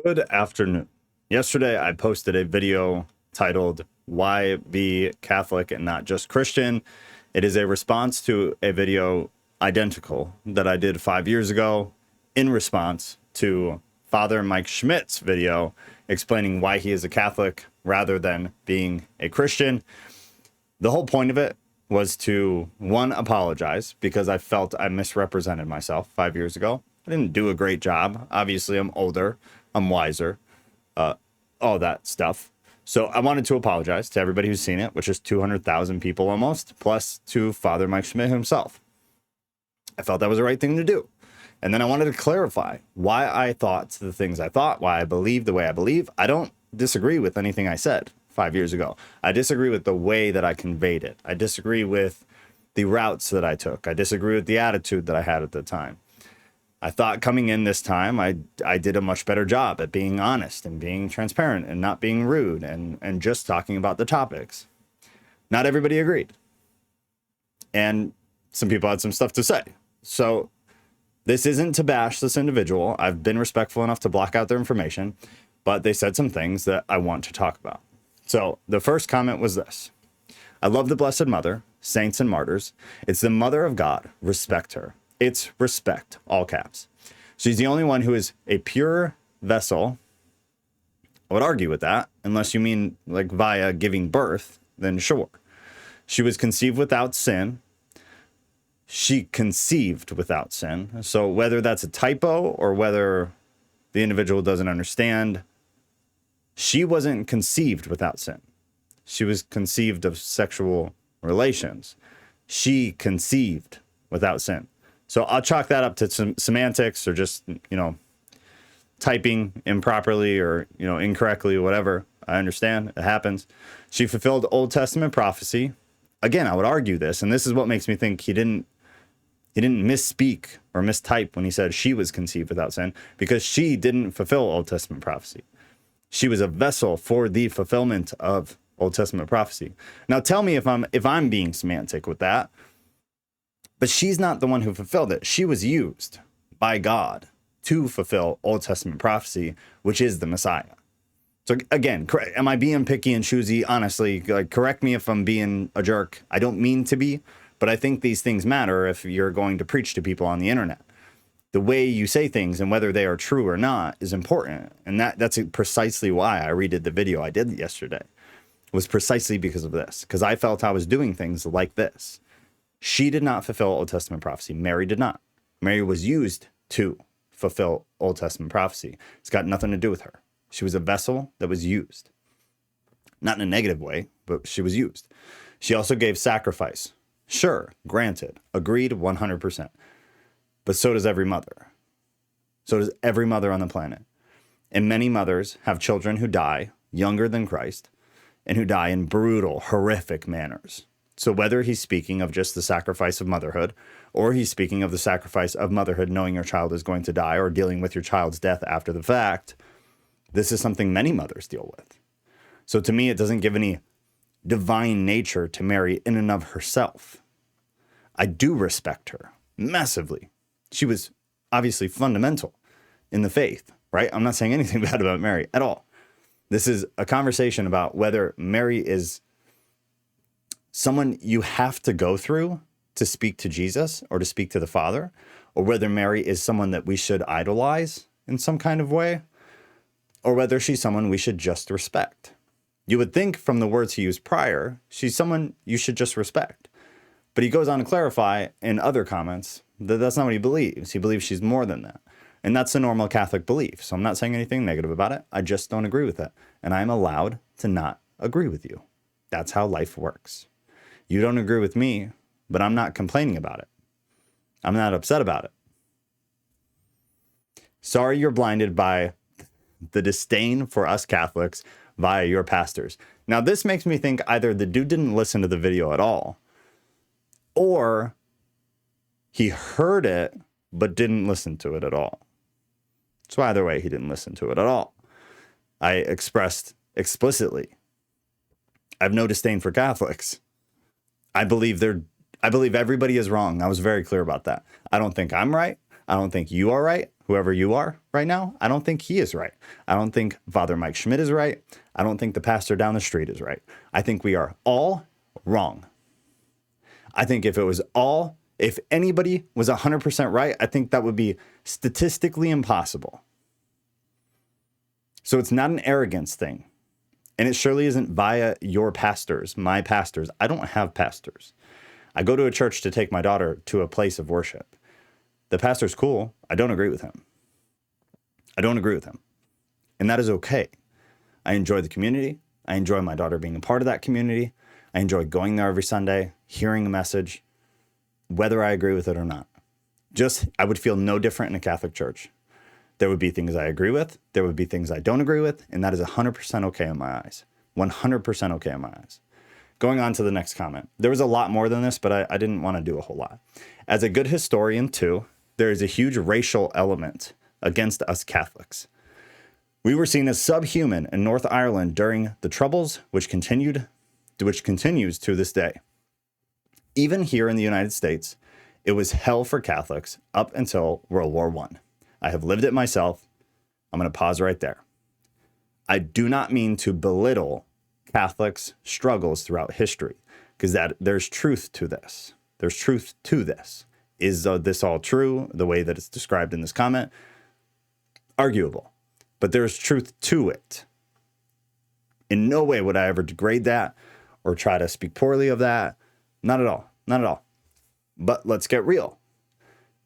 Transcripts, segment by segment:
Good afternoon. Yesterday, I posted a video titled, Why Be Catholic and Not Just Christian? It is a response to a video identical that I did 5 years ago in response to Father Mike Schmidt's video explaining why he is a Catholic rather than being a Christian. The whole point of it was to, one, apologize because I felt I misrepresented myself 5 years ago. I didn't do a great job. Obviously, I'm older. I'm wiser, all that stuff. So I wanted to apologize to everybody who's seen it, which is 200,000 people almost, plus to Father Mike Schmidt himself. I felt that was the right thing to do. And then I wanted to clarify why I thought the things I thought, why I believe the way I believe. I don't disagree with anything I said 5 years ago. I disagree with the way that I conveyed it. I disagree with the routes that I took. I disagree with the attitude that I had at the time. I thought coming in this time, I did a much better job at being honest and being transparent and not being rude and just talking about the topics. Not everybody agreed. And some people had some stuff to say. So this isn't to bash this individual. I've been respectful enough to block out their information, but they said some things that I want to talk about. So the first comment was this. I love the Blessed Mother, saints and martyrs. It's the mother of God. Respect her. It's respect, all caps. She's the only one who is a pure vessel. I would argue with that, unless you mean like via giving birth, then sure. She was conceived without sin. She conceived without sin. So whether that's a typo or whether the individual doesn't understand, she wasn't conceived without sin. She was conceived of sexual relations. She conceived without sin. So I'll chalk that up to some semantics or just, typing improperly or, incorrectly, whatever. I understand. It happens. She fulfilled Old Testament prophecy. Again, I would argue this, and this is what makes me think he didn't misspeak or mistype when he said she was conceived without sin, because she didn't fulfill Old Testament prophecy. She was a vessel for the fulfillment of Old Testament prophecy. Now tell me if I'm being semantic with that. But she's not the one who fulfilled it. She was used by God to fulfill Old Testament prophecy, which is the Messiah. So again, am I being picky and choosy? Honestly, correct me if I'm being a jerk. I don't mean to be, but I think these things matter if you're going to preach to people on the internet. The way you say things and whether they are true or not is important. And that's precisely why I redid the video I did yesterday, was precisely because of this, because I felt I was doing things like this. She did not fulfill Old Testament prophecy. Mary did not. Mary was used to fulfill Old Testament prophecy. It's got nothing to do with her. She was a vessel that was used. Not in a negative way, but she was used. She also gave sacrifice. Sure, granted, agreed 100%. But so does every mother. So does every mother on the planet. And many mothers have children who die younger than Christ and who die in brutal, horrific manners. So whether he's speaking of just the sacrifice of motherhood, or he's speaking of the sacrifice of motherhood knowing your child is going to die or dealing with your child's death after the fact, this is something many mothers deal with. So to me, it doesn't give any divine nature to Mary in and of herself. I do respect her massively. She was obviously fundamental in the faith, right? I'm not saying anything bad about Mary at all. This is a conversation about whether Mary is someone you have to go through to speak to Jesus or to speak to the Father, or whether Mary is someone that we should idolize in some kind of way, or whether she's someone we should just respect. You would think from the words he used prior, she's someone you should just respect. But he goes on to clarify in other comments that that's not what he believes. He believes she's more than that. And that's a normal Catholic belief. So I'm not saying anything negative about it. I just don't agree with it. And I'm allowed to not agree with you. That's how life works. You don't agree with me, but I'm not complaining about it. I'm not upset about it. Sorry you're blinded by the disdain for us Catholics via your pastors. Now, this makes me think either the dude didn't listen to the video at all, or he heard it but didn't listen to it at all. So either way, he didn't listen to it at all. I expressed explicitly, I have no disdain for Catholics. I believe everybody is wrong. I was very clear about that. I don't think I'm right. I don't think you are right. whoever you are right now, I don't think he is right. I don't think Father Mike Schmidt is right. I don't think the pastor down the street is right. I think we are all wrong. I think if anybody was 100% right, I think that would be statistically impossible. So it's not an arrogance thing. And it surely isn't via your pastors, my pastors. I don't have pastors. I go to a church to take my daughter to a place of worship. The pastor's cool. I don't agree with him. And that is okay. I enjoy the community. I enjoy my daughter being a part of that community. I enjoy going there every Sunday, hearing a message, whether I agree with it or not. I would feel no different in a Catholic church. There would be things I agree with. There would be things I don't agree with. And that is 100% okay in my eyes. 100% okay in my eyes. Going on to the next comment. There was a lot more than this, but I didn't want to do a whole lot. As a good historian, too, there is a huge racial element against us Catholics. We were seen as subhuman in North Ireland during the Troubles, which continues to this day. Even here in the United States, it was hell for Catholics up until World War I. I have lived it myself. I'm going to pause right there. I do not mean to belittle Catholics' struggles throughout history, because there's truth to this. There's truth to this. Is this all true, the way that it's described in this comment? Arguable. But there's truth to it. In no way would I ever degrade that or try to speak poorly of that. Not at all. Not at all. But let's get real.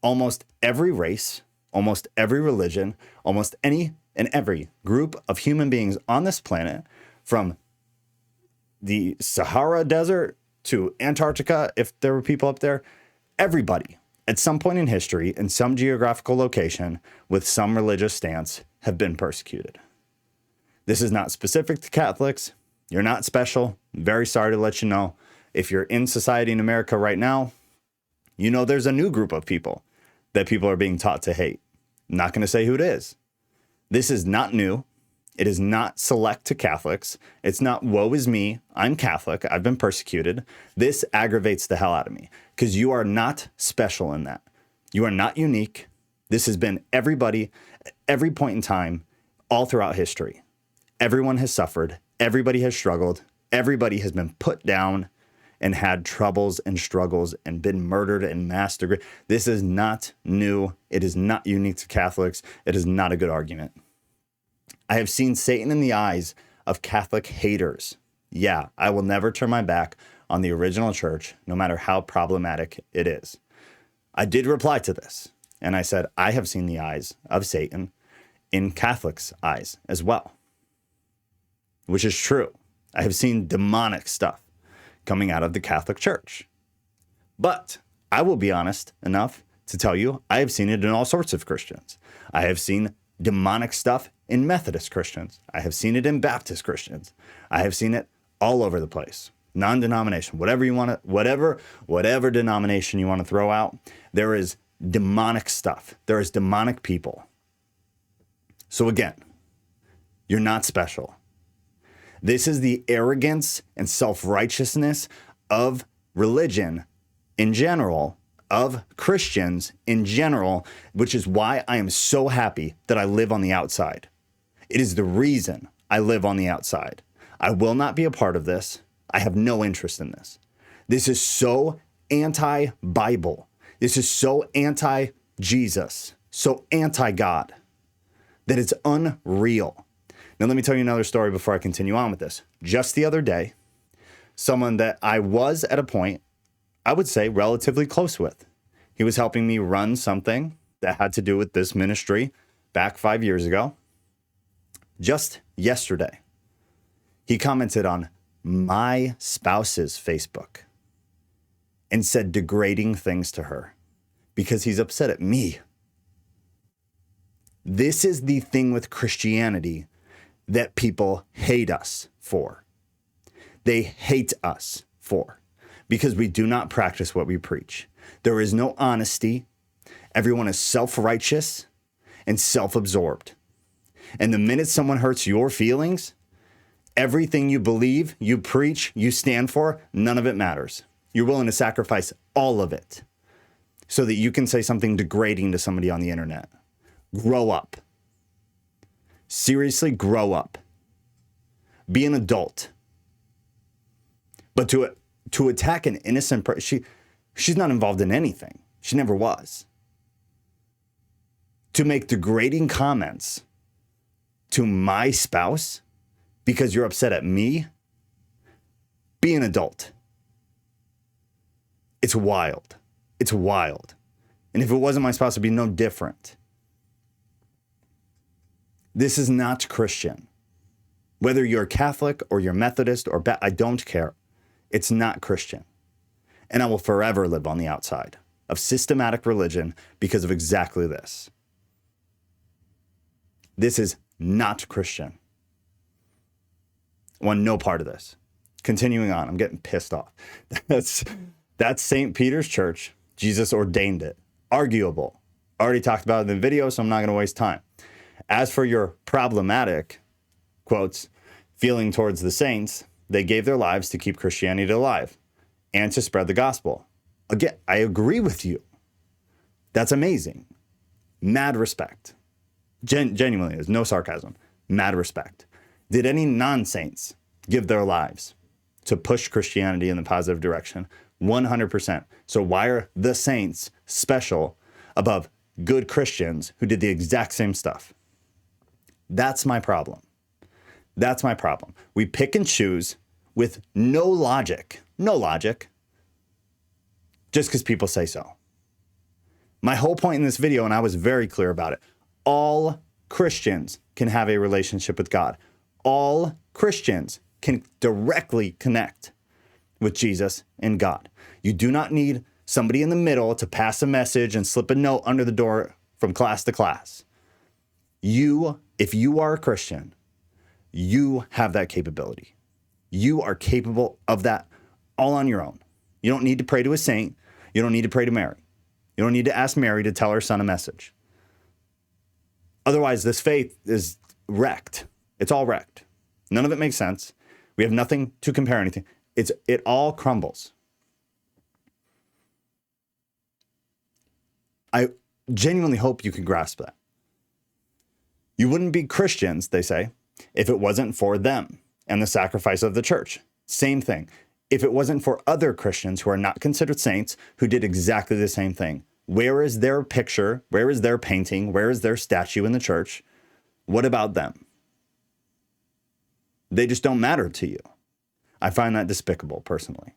Almost every race, almost every religion, almost any and every group of human beings on this planet, from the Sahara Desert to Antarctica, if there were people up there, everybody at some point in history, in some geographical location, with some religious stance, have been persecuted. This is not specific to Catholics. You're not special. I'm very sorry to let you know. If you're in society in America right now, you know there's a new group of people that people are being taught to hate. I'm not going to say who it is. This is not new. It is not select to Catholics. It's not, woe is me, I'm Catholic, I've been persecuted. This aggravates the hell out of me, because you are not special in that. You are not unique. This has been everybody, at every point in time, all throughout history. Everyone has suffered. Everybody has struggled. Everybody has been put down and had troubles and struggles and been murdered and mass degraded. This is not new. It is not unique to Catholics. It is not a good argument. I have seen Satan in the eyes of Catholic haters. Yeah, I will never turn my back on the original church, no matter how problematic it is. I did reply to this, and I said, I have seen the eyes of Satan in Catholics' eyes as well, which is true. I have seen demonic stuff coming out of the Catholic Church. But I will be honest enough to tell you, I have seen it in all sorts of Christians. I have seen demonic stuff in Methodist Christians. I have seen it in Baptist Christians. I have seen it all over the place. Non-denomination, whatever you want to, whatever denomination you want to throw out, there is demonic stuff. There is demonic people. So again, you're not special. This is the arrogance and self-righteousness of religion in general, of Christians in general, which is why I am so happy that I live on the outside. It is the reason I live on the outside. I will not be a part of this. I have no interest in this. This is so anti-Bible. This is so anti-Jesus, so anti-God, that it's unreal. Now, let me tell you another story before I continue on with this. Just the other day, someone that I was at a point, I would say, relatively close with. He was helping me run something that had to do with this ministry back 5 years ago. Just yesterday, he commented on my spouse's Facebook and said degrading things to her because he's upset at me. This is the thing with Christianity that people hate us for. They hate us for because we do not practice what we preach. There is no honesty. Everyone is self-righteous and self-absorbed. And the minute someone hurts your feelings, everything you believe, you preach, you stand for, none of it matters. You're willing to sacrifice all of it so that you can say something degrading to somebody on the internet. Grow up. Seriously, grow up. Be an adult. But to attack an innocent person, she's not involved in anything. She never was. To make degrading comments to my spouse because you're upset at me, be an adult. It's wild. It's wild. And if it wasn't my spouse, it'd be no different. This is not Christian. Whether you're Catholic or you're Methodist or I don't care. It's not Christian. And I will forever live on the outside of systematic religion because of exactly this. This is not Christian. I want no part of this. Continuing on, I'm getting pissed off. That's St. Peter's Church. Jesus ordained it. Arguable. Already talked about it in the video, so I'm not going to waste time. As for your problematic, quotes, feeling towards the saints, they gave their lives to keep Christianity alive and to spread the gospel. Again, I agree with you. That's amazing. Mad respect. Genuinely, there's no sarcasm. Mad respect. Did any non-saints give their lives to push Christianity in the positive direction? 100%. So why are the saints special above good Christians who did the exact same stuff? That's my problem. That's my problem. We pick and choose with no logic, just because people say so. My whole point in this video, and I was very clear about it, all Christians can have a relationship with God. All Christians can directly connect with Jesus and God. You do not need somebody in the middle to pass a message and slip a note under the door from class to class. If you are a Christian, you have that capability. You are capable of that all on your own. You don't need to pray to a saint. You don't need to pray to Mary. You don't need to ask Mary to tell her son a message. Otherwise, this faith is wrecked. It's all wrecked. None of it makes sense. We have nothing to compare anything. It all crumbles. I genuinely hope you can grasp that. You wouldn't be Christians, they say, if it wasn't for them and the sacrifice of the church. Same thing. If it wasn't for other Christians who are not considered saints who did exactly the same thing. Where is their picture? Where is their painting? Where is their statue in the church? What about them? They just don't matter to you. I find that despicable, personally.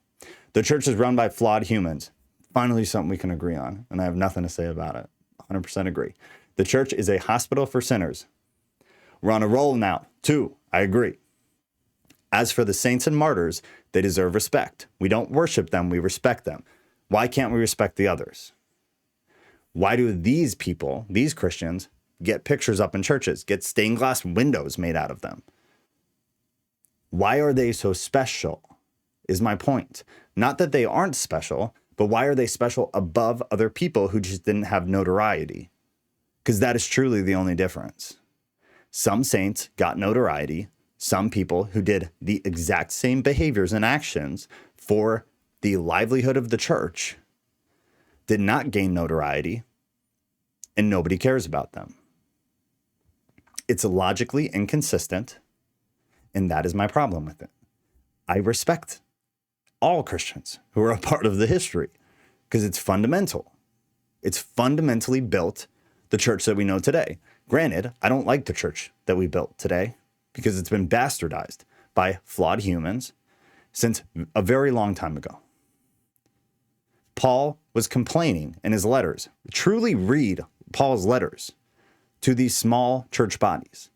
The church is run by flawed humans. Finally, something we can agree on, and I have nothing to say about it. 100% agree. The church is a hospital for sinners. We're on a roll now. 2, I agree. As for the saints and martyrs, they deserve respect. We don't worship them, we respect them. Why can't we respect the others? Why do these people, these Christians, get pictures up in churches, get stained glass windows made out of them? Why are they so special, is my point. Not that they aren't special, but why are they special above other people who just didn't have notoriety? Because that is truly the only difference. Some saints got notoriety. Some people who did the exact same behaviors and actions for the livelihood of the church did not gain notoriety, and nobody cares about them. It's logically inconsistent, and that is my problem with it. I respect all Christians who are a part of the history because it's fundamental. It's fundamentally built the church that we know today. Granted, I don't like the church that we built today because it's been bastardized by flawed humans since a very long time ago. Paul was complaining in his letters. Truly read Paul's letters to these small church bodies.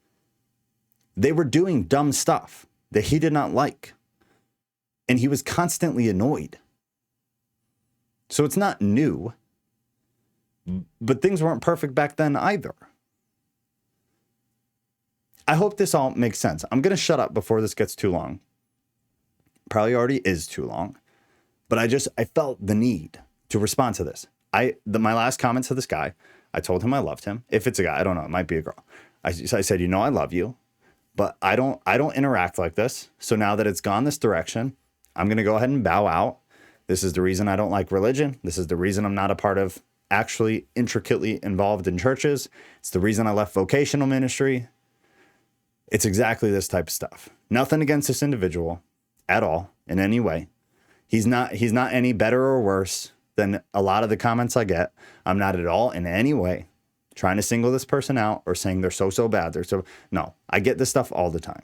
They were doing dumb stuff that he did not like, and he was constantly annoyed. So it's not new, but things weren't perfect back then either. I hope this all makes sense. I'm going to shut up before this gets too long. Probably already is too long, but I felt the need to respond to this. My last comment to this guy, I told him I loved him. If it's a guy, I don't know. It might be a girl. I said, I love you, but I don't interact like this. So now that it's gone this direction, I'm going to go ahead and bow out. This is the reason I don't like religion. This is the reason I'm not a part of actually intricately involved in churches. It's the reason I left vocational ministry. It's exactly this type of stuff. Nothing against this individual at all in any way. He's not any better or worse than a lot of the comments I get. I'm not at all in any way trying to single this person out or saying they're so bad. No, I get this stuff all the time.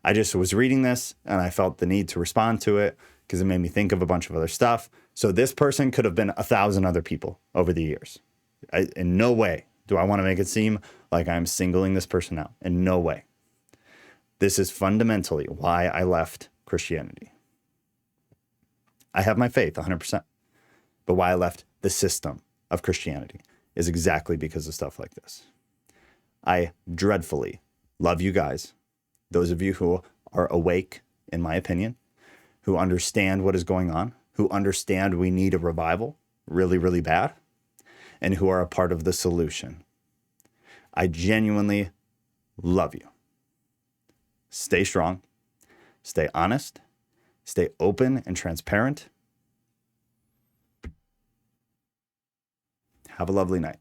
I just was reading this and I felt the need to respond to it because it made me think of a bunch of other stuff. So this person could have been 1,000 other people over the years. In no way do I want to make it seem like I'm singling this person out. In no way. This is fundamentally why I left Christianity. I have my faith 100%. But why I left the system of Christianity is exactly because of stuff like this. I dreadfully love you guys. Those of you who are awake, in my opinion, who understand what is going on, who understand we need a revival really, really bad, and who are a part of the solution. I genuinely love you. Stay strong, stay honest, stay open and transparent. Have a lovely night.